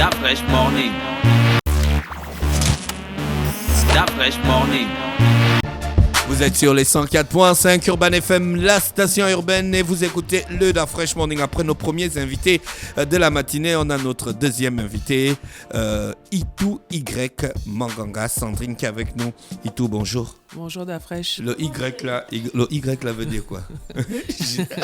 That Fresh Morning. That Fresh Morning. Vous êtes sur les 104.5 Urban FM, la station urbaine, et vous écoutez le Da Fresh Morning. Après nos premiers invités de la matinée, on a notre deuxième invité, Itou Y Manganga, Sandrine qui est avec nous. Itou, bonjour. Bonjour Da Fresh. Le Y là veut dire quoi?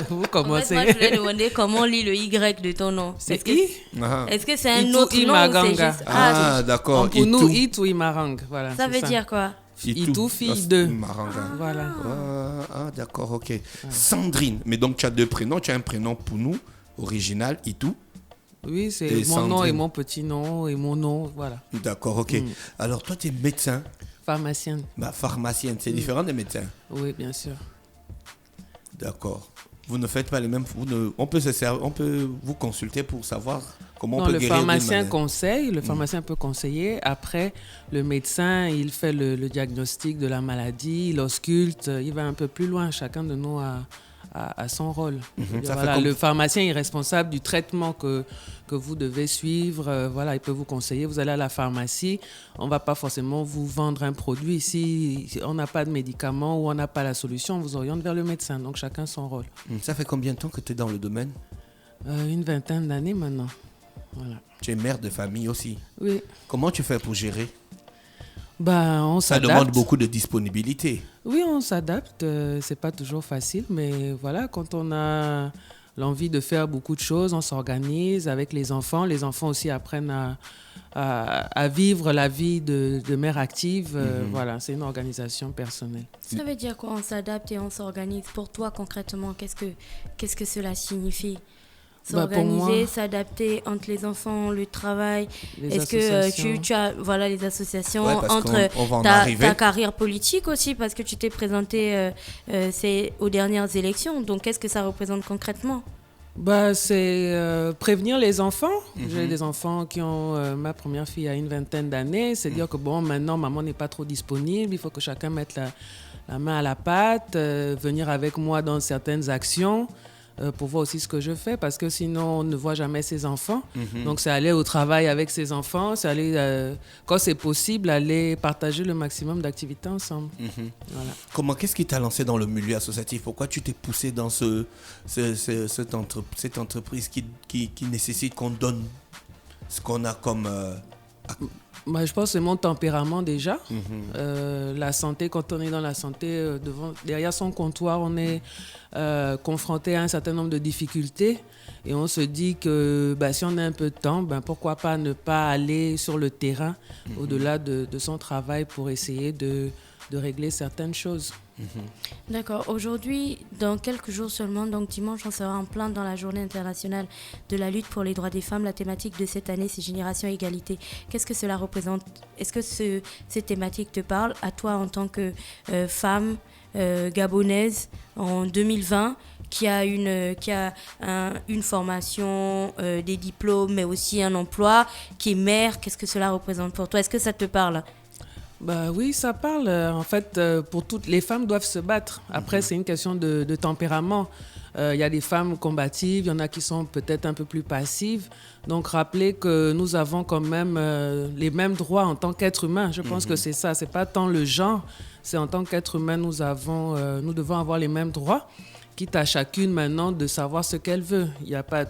Vous commencez. En fait, moi, je voulais demander comment on lit le Y de ton nom. C'est Est-ce que c'est un Itou autre nom ou c'est Imaganga. juste... Ah, d'accord. Pour nous, Itou Imarang. Voilà, ça c'est veut dire quoi? Itou, fille de. Maranga. Voilà. Ah, d'accord, ok. Sandrine, mais donc tu as deux prénoms. Tu as un prénom pour nous, original, Itou. Oui, c'est Et mon nom Sandrine. et mon petit nom et mon nom, voilà. D'accord, ok. Alors toi, tu es médecin, Pharmacienne. pharmacienne. C'est différent des médecins. Oui, bien sûr. D'accord. Vous ne faites pas les mêmes. On peut vous consulter pour savoir comment on Non, peut le guérir d'une pharmacien maladie. conseille, le pharmacien peut conseiller. Après, le médecin, il fait le diagnostic de la maladie, il ausculte, il va un peu plus loin. Chacun de nous a son rôle. Ça Voilà, fait comme- le pharmacien est responsable du traitement que vous devez suivre. Voilà, il peut vous conseiller. Vous allez à la pharmacie, on ne va pas forcément vous vendre un produit. Si on n'a pas de médicament ou on n'a pas la solution, on vous oriente vers le médecin. Donc chacun son rôle. Ça fait combien de temps que tu es dans le domaine? Une vingtaine d'années maintenant. Voilà. Tu es mère de famille aussi. Oui. Comment tu fais pour gérer? On Ça s'adapte. demande beaucoup de disponibilité. Oui, on s'adapte. C'est pas toujours facile, mais voilà, quand on a l'envie de faire beaucoup de choses, on s'organise avec les enfants. Les enfants aussi apprennent à vivre la vie de mère active. Voilà, c'est une organisation personnelle. Ça veut dire quoi? On s'adapte et on s'organise. Pour toi, concrètement, qu'est-ce que cela signifie? Pour S'organiser, moi, s'adapter entre les enfants, le travail. les Est-ce que associations. tu as voilà, les associations, Ouais, parce entre qu'on va en ta arriver. carrière politique aussi, parce que tu t'es présenté aux dernières élections. Donc, qu'est-ce que ça représente concrètement? C'est prévenir les enfants. J'ai des enfants qui ont... ma première fille a une vingtaine d'années. C'est dire que maintenant, maman n'est pas trop disponible. Il faut que chacun mette la main à la pâte, venir avec moi dans certaines actions. Pour voir aussi ce que je fais, parce que sinon on ne voit jamais ses enfants. Donc c'est aller au travail avec ses enfants, c'est aller, quand c'est possible, aller partager le maximum d'activités ensemble. Voilà. Qu'est-ce qui t'a lancé dans le milieu associatif? Pourquoi tu t'es poussé dans cette entreprise qui nécessite qu'on donne ce qu'on a comme... Je pense que c'est mon tempérament déjà. La santé, quand on est dans la santé, derrière son comptoir, on est confronté à un certain nombre de difficultés. Et on se dit que si on a un peu de temps, pourquoi pas ne pas aller sur le terrain au-delà de son travail pour essayer de régler certaines choses. D'accord. Aujourd'hui, dans quelques jours seulement, donc dimanche, on sera en plein dans la journée internationale de la lutte pour les droits des femmes. La thématique de cette année, c'est Génération Égalité. Qu'est-ce que cela représente? Est-ce que cette thématique te parle à toi en tant que femme gabonaise en 2020 qui a une formation, des diplômes, mais aussi un emploi, qui est mère? Qu'est-ce que cela représente pour toi? Est-ce que ça te parle? Oui, ça parle. En fait, pour toutes les femmes doivent se battre. Après, c'est une question de tempérament. Il y a des femmes combatives, il y en a qui sont peut-être un peu plus passives. Donc, rappeler que nous avons quand même les mêmes droits en tant qu'êtres humains. Je pense que c'est ça. C'est pas tant le genre, c'est en tant qu'être humain, nous devons avoir les mêmes droits. Quitte à chacune maintenant de savoir ce qu'elle veut.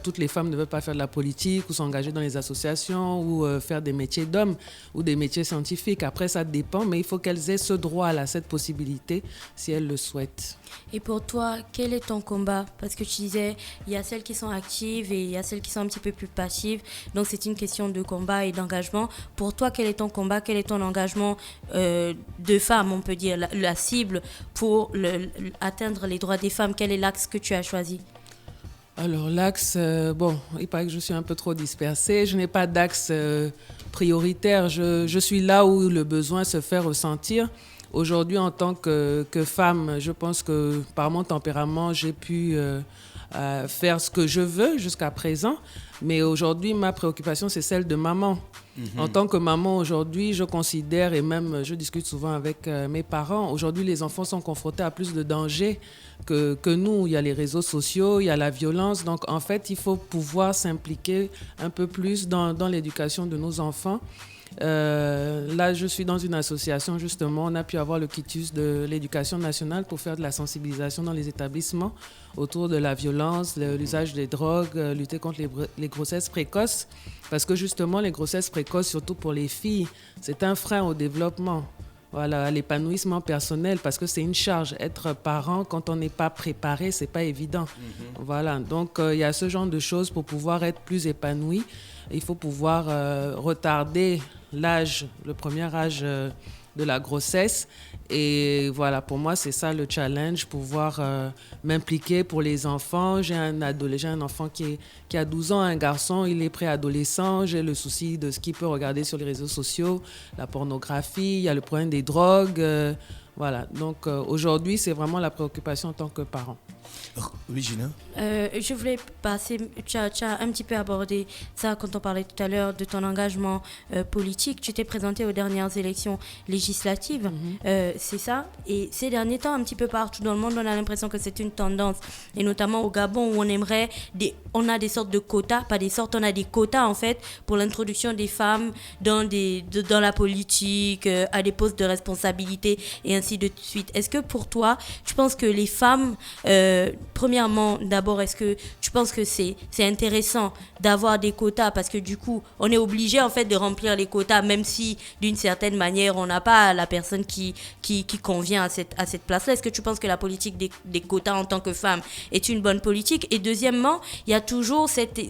Toutes les femmes ne veulent pas faire de la politique ou s'engager dans les associations ou faire des métiers d'hommes ou des métiers scientifiques. Après, ça dépend, mais il faut qu'elles aient ce droit-là, cette possibilité, si elles le souhaitent. Et pour toi, quel est ton combat? Parce que tu disais, il y a celles qui sont actives et il y a celles qui sont un petit peu plus passives. Donc, c'est une question de combat et d'engagement. Pour toi, quel est ton combat? Quel est ton engagement de femme, on peut dire, la cible pour atteindre les droits des femmes? Quel est l'axe que tu as choisi? Alors, l'axe, il paraît que je suis un peu trop dispersée. Je n'ai pas d'axe prioritaire. Je suis là où le besoin se fait ressentir. Aujourd'hui, en tant que femme, je pense que par mon tempérament, j'ai pu faire ce que je veux jusqu'à présent. Mais aujourd'hui, ma préoccupation, c'est celle de maman. En tant que maman, aujourd'hui, je considère, et même je discute souvent avec mes parents, aujourd'hui, les enfants sont confrontés à plus de dangers que nous. Il y a les réseaux sociaux, il y a la violence. Donc, en fait, il faut pouvoir s'impliquer un peu plus dans l'éducation de nos enfants. Là, je suis dans une association, justement. On a pu avoir le quitus de l'éducation nationale pour faire de la sensibilisation dans les établissements autour de la violence, l'usage des drogues, lutter contre les grossesses précoces. Parce que, justement, les grossesses précoces, surtout pour les filles, c'est un frein au développement. Voilà, à l'épanouissement personnel, parce que c'est une charge. Être parent, quand on n'est pas préparé, c'est pas évident. Voilà, donc il y a ce genre de choses pour pouvoir être plus épanoui. Il faut pouvoir retarder l'âge, le premier âge de la grossesse. Et voilà, pour moi, c'est ça le challenge, pouvoir m'impliquer pour les enfants. J'ai un enfant qui a 12 ans, un garçon, il est préadolescent. J'ai le souci de ce qu'il peut regarder sur les réseaux sociaux, la pornographie, il y a le problème des drogues. Voilà, donc aujourd'hui, c'est vraiment la préoccupation en tant que parent. Oui, Gina. Je voulais passer, tu as un petit peu abordé ça quand on parlait tout à l'heure de ton engagement politique. Tu t'es présenté aux dernières élections législatives, c'est ça. Et ces derniers temps, un petit peu partout dans le monde, on a l'impression que c'est une tendance. Et notamment au Gabon, où on a des sortes de quotas, pas des sortes, on a des quotas en fait pour l'introduction des femmes dans la politique, à des postes de responsabilité et ainsi de suite. Est-ce que pour toi, tu penses que les femmes... premièrement, d'abord, est-ce que tu penses que c'est intéressant d'avoir des quotas parce que du coup, on est obligé en fait de remplir les quotas, même si d'une certaine manière, on n'a pas la personne qui convient à cette place-là. Est-ce que tu penses que la politique des quotas en tant que femme est une bonne politique? Et deuxièmement, il y a toujours cette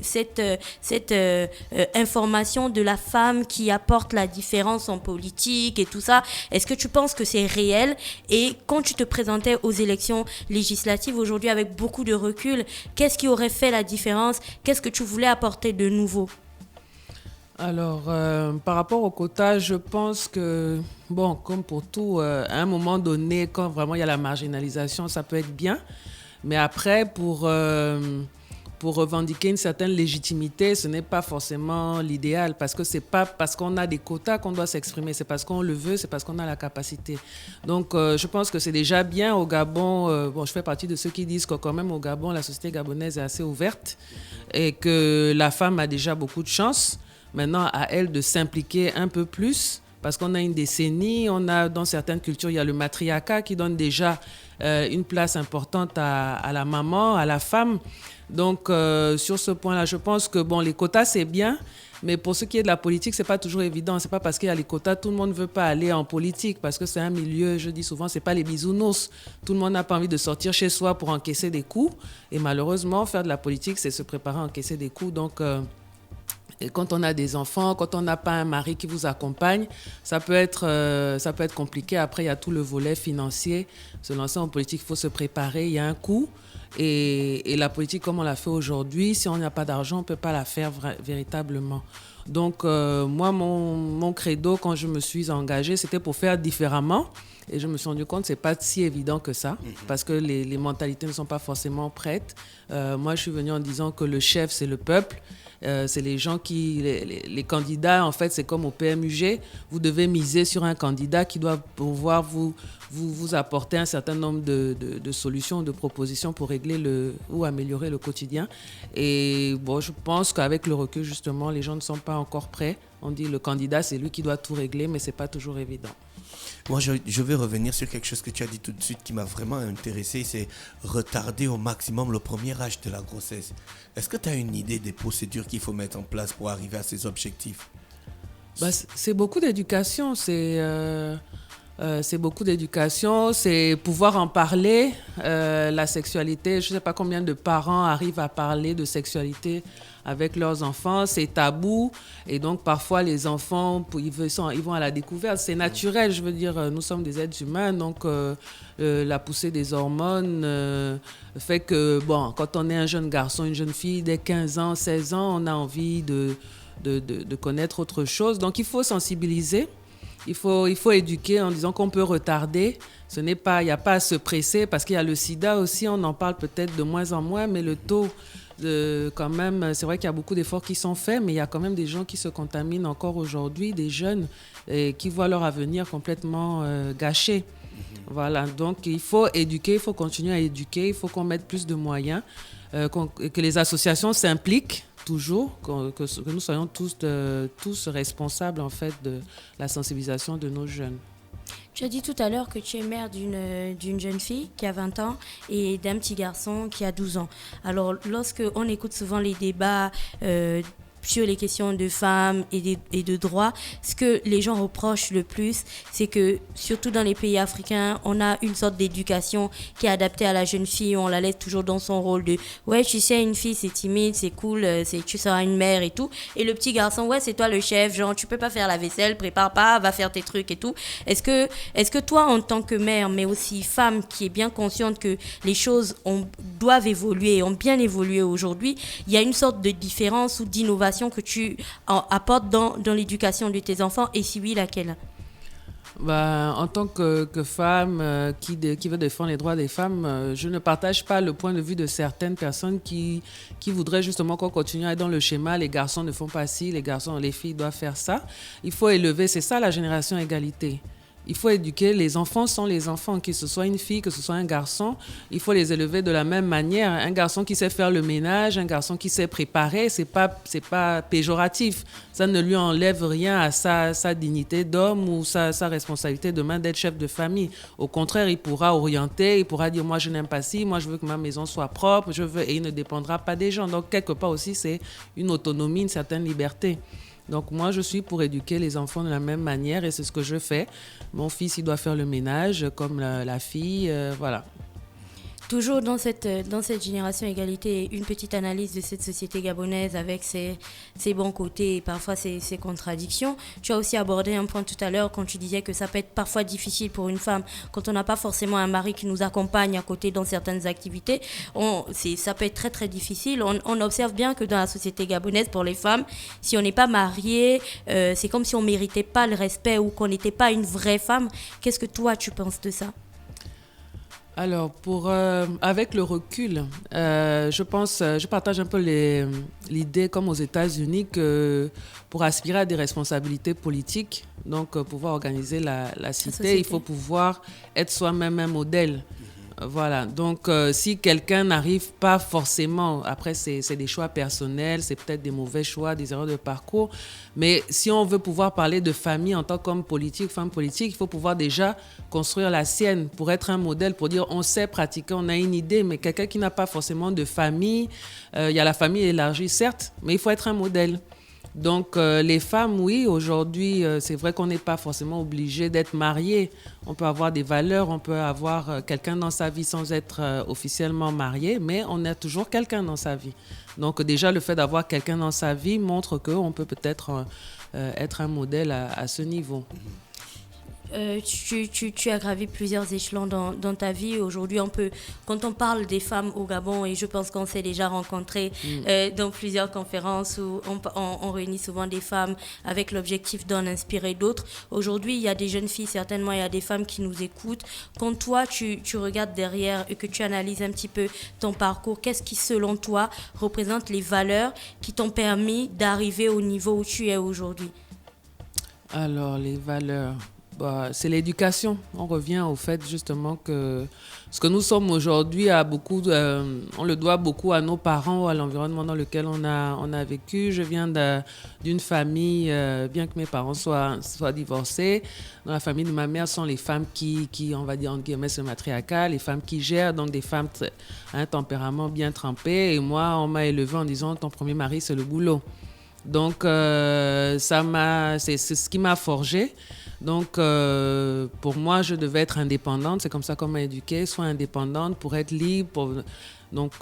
information de la femme qui apporte la différence en politique et tout ça. Est-ce que tu penses que c'est réel? Et quand tu te présentais aux élections législatives aujourd'hui avec beaucoup de recul, qu'est-ce qui aurait fait la différence? Qu'est-ce que tu voulais apporter de nouveau? Alors, par rapport au quota, je pense que, bon, comme pour tout, à un moment donné, quand vraiment il y a la marginalisation, ça peut être bien. Mais après, pour revendiquer une certaine légitimité, ce n'est pas forcément l'idéal parce que c'est pas parce qu'on a des quotas qu'on doit s'exprimer, c'est parce qu'on le veut, c'est parce qu'on a la capacité. Donc, je pense que c'est déjà bien au Gabon. Bon, je fais partie de ceux qui disent que quand même au Gabon, la société gabonaise est assez ouverte et que la femme a déjà beaucoup de chance. Maintenant, à elle de s'impliquer un peu plus parce qu'on a une décennie, on a dans certaines cultures, il y a le matriarcat qui donne déjà une place importante à la maman, à la femme. Donc, sur ce point-là, je pense que bon, les quotas, c'est bien, mais pour ce qui est de la politique, c'est pas toujours évident. C'est pas parce qu'il y a les quotas, tout le monde ne veut pas aller en politique, parce que c'est un milieu, je dis souvent, c'est pas les bisounours. Tout le monde n'a pas envie de sortir chez soi pour encaisser des coups. Et malheureusement, faire de la politique, c'est se préparer à encaisser des coups. Donc, et quand on a des enfants, quand on n'a pas un mari qui vous accompagne, ça peut être compliqué. Après, il y a tout le volet financier. Se lancer en politique, il faut se préparer. Il y a un coût. Et la politique, comme on l'a fait aujourd'hui, si on n'a pas d'argent, on ne peut pas la faire véritablement. Donc, moi, mon credo, quand je me suis engagée, c'était pour faire différemment. Et je me suis rendu compte que ce n'est pas si évident que ça, parce que les mentalités ne sont pas forcément prêtes. Moi, je suis venue en disant que le chef, c'est le peuple. C'est les gens les candidats, en fait, c'est comme au PMUG. Vous devez miser sur un candidat qui doit pouvoir vous apporter un certain nombre de solutions, de propositions pour régler ou améliorer le quotidien. Et bon, je pense qu'avec le recul, justement, les gens ne sont pas encore prêts. On dit le candidat, c'est lui qui doit tout régler, mais ce n'est pas toujours évident. Moi, je vais revenir sur quelque chose que tu as dit tout de suite qui m'a vraiment intéressé, c'est retarder au maximum le premier âge de la grossesse. Est-ce que tu as une idée des procédures qu'il faut mettre en place pour arriver à ces objectifs? C'est beaucoup d'éducation, c'est beaucoup d'éducation, c'est pouvoir en parler, la sexualité. Je ne sais pas combien de parents arrivent à parler de sexualité avec leurs enfants, c'est tabou. Et donc, parfois, les enfants, ils vont à la découverte. C'est naturel, je veux dire, nous sommes des êtres humains. Donc, la poussée des hormones fait que, bon, quand on est un jeune garçon, une jeune fille, dès 15 ans, 16 ans, on a envie de connaître autre chose. Donc, il faut sensibiliser. Il faut éduquer en disant qu'on peut retarder. Il n'y a pas à se presser parce qu'il y a le sida aussi, on en parle peut-être de moins en moins, mais le taux quand même, c'est vrai qu'il y a beaucoup d'efforts qui sont faits, mais il y a quand même des gens qui se contaminent encore aujourd'hui, des jeunes qui voient leur avenir complètement gâché. Voilà, donc il faut éduquer, il faut continuer à éduquer, il faut qu'on mette plus de moyens, que les associations s'impliquent toujours, que nous soyons tous responsables en fait de la sensibilisation de nos jeunes. Tu as dit tout à l'heure que tu es mère d'une jeune fille qui a 20 ans et d'un petit garçon qui a 12 ans. Alors, lorsque on écoute souvent les débats sur les questions de femmes et de droits, ce que les gens reprochent le plus, c'est que, surtout dans les pays africains, on a une sorte d'éducation qui est adaptée à la jeune fille. On la laisse toujours dans son rôle de « ouais, tu sais, une fille, c'est timide, c'est cool, tu seras une mère et tout. » Et le petit garçon « ouais, c'est toi le chef, genre, tu peux pas faire la vaisselle, prépare pas, va faire tes trucs et tout. » Est-ce que toi, en tant que mère, mais aussi femme qui est bien consciente que les choses doivent évoluer et ont bien évolué aujourd'hui, il y a une sorte de différence ou d'innovation que tu apportes dans l'éducation de tes enfants, et si oui, laquelle? En tant que femme qui veut défendre les droits des femmes, je ne partage pas le point de vue de certaines personnes qui voudraient justement qu'on continue à être dans le schéma, les garçons ne font pas ci, les filles doivent faire ça. Il faut élever, c'est ça la génération égalité. Il faut éduquer, les enfants sont les enfants, que ce soit une fille, que ce soit un garçon, il faut les élever de la même manière. Un garçon qui sait faire le ménage, un garçon qui sait préparer, c'est pas péjoratif. Ça ne lui enlève rien à sa dignité d'homme ou sa responsabilité demain d'être chef de famille. Au contraire, il pourra orienter, il pourra dire moi je n'aime pas ci, moi je veux que ma maison soit propre, et il ne dépendra pas des gens. Donc quelque part aussi c'est une autonomie, une certaine liberté. Donc moi, je suis pour éduquer les enfants de la même manière et c'est ce que je fais. Mon fils, il doit faire le ménage comme la fille, voilà. Toujours dans cette génération égalité, une petite analyse de cette société gabonaise avec ses bons côtés et parfois ses contradictions. Tu as aussi abordé un point tout à l'heure quand tu disais que ça peut être parfois difficile pour une femme quand on n'a pas forcément un mari qui nous accompagne à côté dans certaines activités. Ça peut être très très difficile. On observe bien que dans la société gabonaise, pour les femmes, si on n'est pas marié, c'est comme si on ne méritait pas le respect ou qu'on n'était pas une vraie femme. Qu'est-ce que toi tu penses de ça ? Alors, avec le recul, je partage un peu l'idée, comme aux États-Unis, que pour aspirer à des responsabilités politiques, donc pouvoir organiser la cité, il faut pouvoir être soi-même un modèle. Voilà, donc si quelqu'un n'arrive pas forcément, après c'est des choix personnels, c'est peut-être des mauvais choix, des erreurs de parcours, mais si on veut pouvoir parler de famille en tant qu'homme politique, femme politique, il faut pouvoir déjà construire la sienne pour être un modèle, pour dire on sait pratiquer, on a une idée, mais quelqu'un qui n'a pas forcément de famille, il y a la famille élargie certes, mais il faut être un modèle. Donc, les femmes, oui, aujourd'hui, c'est vrai qu'on n'est pas forcément obligé d'être marié. On peut avoir des valeurs, on peut avoir quelqu'un dans sa vie sans être officiellement marié, mais on a toujours quelqu'un dans sa vie. Donc, déjà, le fait d'avoir quelqu'un dans sa vie montre qu'on peut peut-être être un modèle à ce niveau. Tu as gravi plusieurs échelons dans ta vie. Aujourd'hui, quand on parle des femmes au Gabon, et je pense qu'on s'est déjà rencontrés dans plusieurs conférences où on réunit souvent des femmes avec l'objectif d'en inspirer d'autres. Aujourd'hui, il y a des jeunes filles, certainement, il y a des femmes qui nous écoutent. Quand toi, tu regardes derrière et que tu analyses un petit peu ton parcours, qu'est-ce qui, selon toi, représente les valeurs qui t'ont permis d'arriver au niveau où tu es aujourd'hui ? Alors, les valeurs... c'est l'éducation. On revient au fait justement que ce que nous sommes aujourd'hui, on le doit beaucoup à nos parents, à l'environnement dans lequel on a vécu. Je viens d'une famille, bien que mes parents soient divorcés, dans la famille de ma mère sont les femmes qui on va dire entre guillemets, c'est matriarcal, les femmes qui gèrent, donc des femmes à un tempérament bien trempé. Et moi, on m'a élevé en disant ton premier mari, c'est le boulot. Donc, c'est ce qui m'a forgée. Donc, pour moi, je devais être indépendante. C'est comme ça qu'on m'a éduquée. Sois indépendante pour être libre. Donc,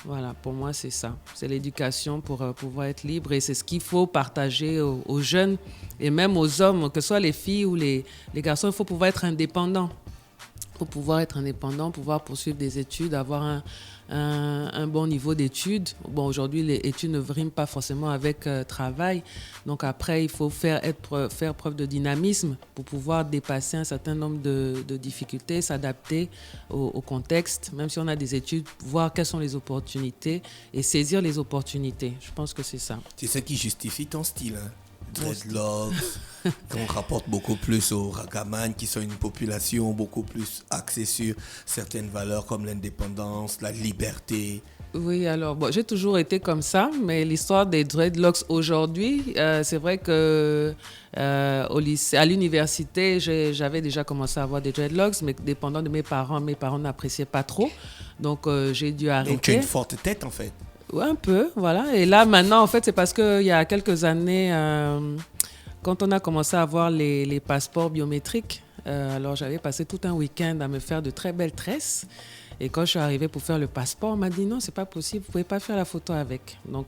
voilà, pour moi, c'est ça. C'est l'éducation pour pouvoir être libre. Et c'est ce qu'il faut partager aux jeunes et même aux hommes, que ce soit les filles ou les garçons. Il faut pouvoir être indépendant. Il faut pouvoir être indépendant, pouvoir poursuivre des études, avoir un bon niveau d'études. Bon, aujourd'hui, les études ne riment pas forcément avec travail. Donc après, il faut faire preuve de dynamisme pour pouvoir dépasser un certain nombre de difficultés, s'adapter au contexte, même si on a des études, voir quelles sont les opportunités et saisir les opportunités. Je pense que c'est ça. C'est ça qui justifie ton style, hein? Dreadlocks, qu'on rapporte beaucoup plus aux Ragaman, qui sont une population beaucoup plus axée sur certaines valeurs comme l'indépendance, la liberté. Oui, alors, bon, j'ai toujours été comme ça, mais l'histoire des dreadlocks aujourd'hui, c'est vrai que au lycée, à l'université, j'avais déjà commencé à avoir des dreadlocks, mais dépendant de mes parents n'appréciaient pas trop, donc j'ai dû arrêter. Donc tu as une forte tête en fait. Oui, un peu, voilà. Et là, maintenant, en fait, c'est parce qu'il y a quelques années, quand on a commencé à avoir les passeports biométriques, alors j'avais passé tout un week-end à me faire de très belles tresses. Et quand je suis arrivée pour faire le passeport, on m'a dit non, c'est pas possible, vous pouvez pas faire la photo avec. Donc,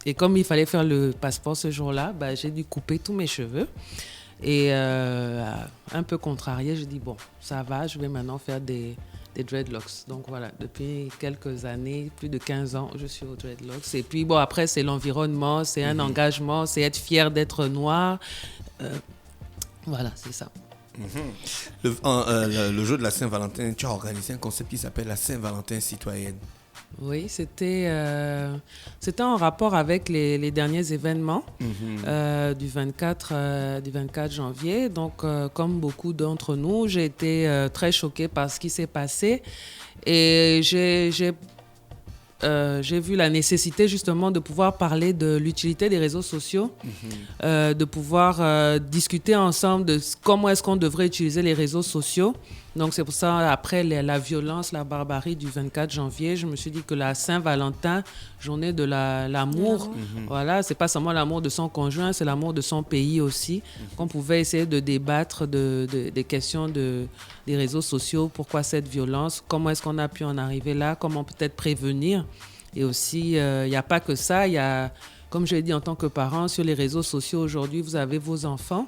et comme il fallait faire le passeport ce jour-là, bah, j'ai dû couper tous mes cheveux. Et un peu contrariée, j'ai dit bon, ça va, je vais maintenant faire des dreadlocks. Donc voilà, depuis quelques années, plus de 15 ans, je suis aux dreadlocks. Et puis bon, après, c'est l'environnement, c'est un engagement, c'est être fier d'être noir. Voilà, c'est ça. Le jour de la Saint-Valentin, tu as organisé un concept qui s'appelle la Saint-Valentin citoyenne. Oui, c'était en rapport avec les derniers événements du 24 janvier. Donc, comme beaucoup d'entre nous, j'ai été très choquée par ce qui s'est passé. Et j'ai vu la nécessité justement de pouvoir parler de l'utilité des réseaux sociaux, de pouvoir discuter ensemble de comment est-ce qu'on devrait utiliser les réseaux sociaux. Donc c'est pour ça, après la violence, la barbarie du 24 janvier, je me suis dit que la Saint-Valentin, journée de l'amour, voilà, c'est pas seulement l'amour de son conjoint, c'est l'amour de son pays aussi, qu'on pouvait essayer de débattre des questions des réseaux sociaux, pourquoi cette violence, comment est-ce qu'on a pu en arriver là, comment peut-être prévenir. Et aussi, il n'y a pas que ça, il y a, comme je l'ai dit en tant que parent, sur les réseaux sociaux aujourd'hui, vous avez vos enfants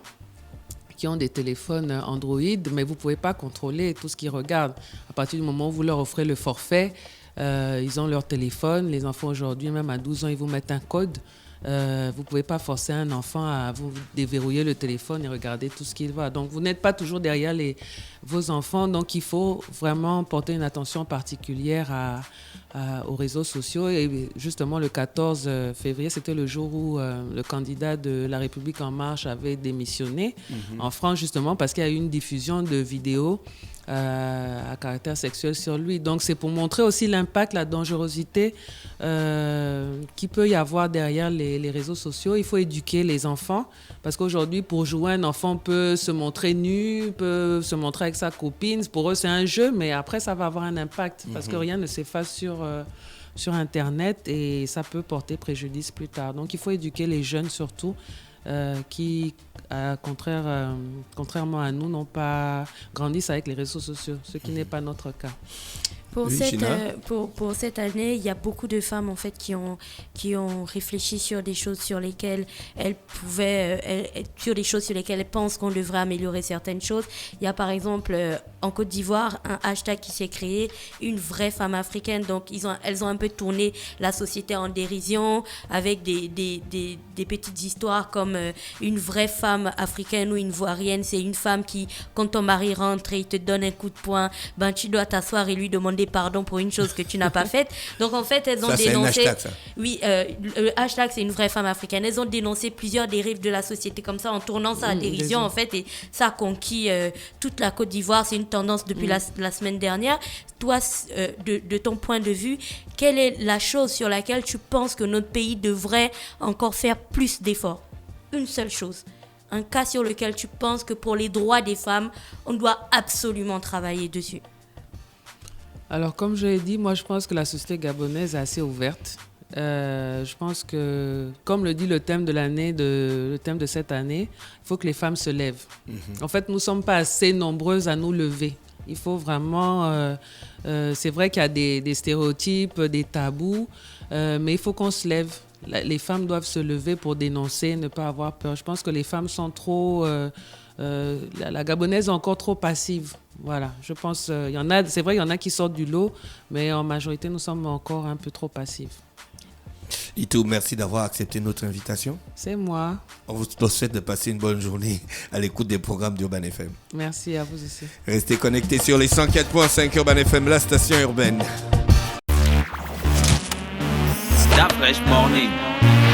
qui ont des téléphones Android, mais vous ne pouvez pas contrôler tout ce qu'ils regardent. À partir du moment où vous leur offrez le forfait, ils ont leur téléphone. Les enfants aujourd'hui, même à 12 ans, ils vous mettent un code. Vous ne pouvez pas forcer un enfant à vous déverrouiller le téléphone et regarder tout ce qu'il voit. Donc, vous n'êtes pas toujours derrière vos enfants. Donc, il faut vraiment porter une attention particulière aux réseaux sociaux. Et justement, le 14 février, c'était le jour où le candidat de La République En Marche avait démissionné en France, justement parce qu'il y a eu une diffusion de vidéos à caractère sexuel sur lui. Donc, c'est pour montrer aussi l'impact, la dangerosité qu'il peut y avoir derrière les réseaux sociaux. Il faut éduquer les enfants parce qu'aujourd'hui, pour jouer, un enfant peut se montrer nu, peut se montrer avec sa copine. Pour eux, c'est un jeu, mais après, ça va avoir un impact parce que rien ne s'efface sur Internet et ça peut porter préjudice plus tard. Donc, il faut éduquer les jeunes surtout qui, contrairement à nous, n'ont pas grandissent avec les réseaux sociaux, ce qui n'est pas notre cas. Pour cette année, il y a beaucoup de femmes en fait qui ont réfléchi sur des choses sur lesquelles elles pensent qu'on devrait améliorer certaines choses. Il y a par exemple en Côte d'Ivoire un hashtag qui s'est créé, une vraie femme africaine. Donc elles ont un peu tourné la société en dérision avec des petites histoires comme une vraie femme africaine ou une ivoirienne, c'est une femme qui, quand ton mari rentre et il te donne un coup de poing, ben tu dois t'asseoir et lui demander pardon pour une chose que tu n'as pas faite. Donc en fait, elles ont dénoncé. C'est un hashtag, ça. Oui, le hashtag c'est une vraie femme africaine. Elles ont dénoncé plusieurs dérives de la société comme ça en tournant ça à dérision en fait, et ça a conquis toute la Côte d'Ivoire. C'est une tendance depuis la semaine dernière. Toi, de ton point de vue, quelle est la chose sur laquelle tu penses que notre pays devrait encore faire plus d'efforts? Une seule chose. Un cas sur lequel tu penses que pour les droits des femmes, on doit absolument travailler dessus. Alors, comme je l'ai dit, moi, je pense que la société gabonaise est assez ouverte. Je pense que, comme le dit le thème de cette année, il faut que les femmes se lèvent. En fait, nous ne sommes pas assez nombreuses à nous lever. Il faut vraiment... c'est vrai qu'il y a des stéréotypes, des tabous, mais il faut qu'on se lève. Les femmes doivent se lever pour dénoncer, ne pas avoir peur. Je pense que les femmes sont trop... la gabonaise est encore trop passive. Voilà, je pense, c'est vrai, il y en a qui sortent du lot, mais en majorité, nous sommes encore un peu trop passifs. Itou, merci d'avoir accepté notre invitation. C'est moi. On vous souhaite de passer une bonne journée à l'écoute des programmes d'Urban FM. Merci à vous aussi. Restez connectés sur les 104.5 Urban FM, la station urbaine. Stop Fresh Morning.